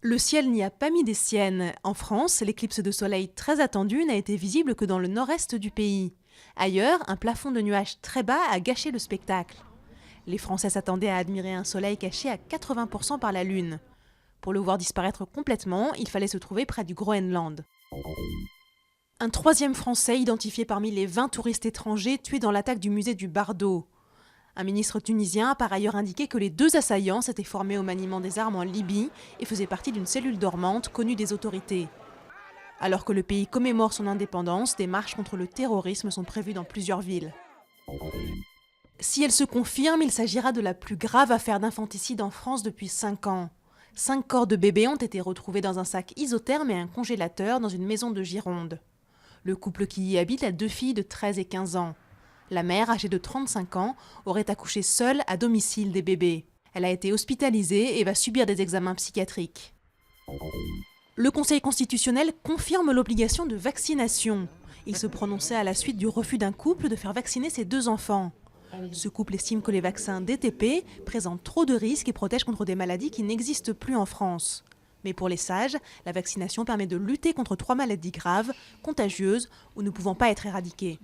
Le ciel n'y a pas mis des siennes. En France, l'éclipse de soleil très attendue n'a été visible que dans le nord-est du pays. Ailleurs, un plafond de nuages très bas a gâché le spectacle. Les Français s'attendaient à admirer un soleil caché à 80% par la Lune. Pour le voir disparaître complètement, il fallait se trouver près du Groenland. Un troisième Français identifié parmi les 20 touristes étrangers tués dans l'attaque du musée du Bardo. Un ministre tunisien a par ailleurs indiqué que les deux assaillants s'étaient formés au maniement des armes en Libye et faisaient partie d'une cellule dormante connue des autorités. Alors que le pays commémore son indépendance, des marches contre le terrorisme sont prévues dans plusieurs villes. Si elle se confirme, il s'agira de la plus grave affaire d'infanticide en France depuis 5 ans. 5 corps de bébés ont été retrouvés dans un sac isotherme et un congélateur dans une maison de Gironde. Le couple qui y habite a 2 filles de 13 et 15 ans. La mère, âgée de 35 ans, aurait accouché seule à domicile des bébés. Elle a été hospitalisée et va subir des examens psychiatriques. Le Conseil constitutionnel confirme l'obligation de vaccination. Il se prononçait à la suite du refus d'un couple de faire vacciner ses 2 enfants. Ce couple estime que les vaccins DTP présentent trop de risques et protègent contre des maladies qui n'existent plus en France. Mais pour les sages, la vaccination permet de lutter contre 3 maladies graves, contagieuses ou ne pouvant pas être éradiquées.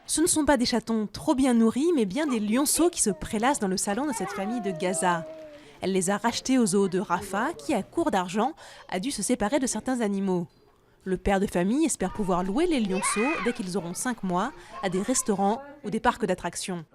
Ce ne sont pas des chatons trop bien nourris, mais bien des lionceaux qui se prélassent dans le salon de cette famille de Gaza. Elle les a rachetés au zoo de Rafah, qui, à court d'argent, a dû se séparer de certains animaux. Le père de famille espère pouvoir louer les lionceaux dès qu'ils auront 5 mois à des restaurants ou des parcs d'attractions.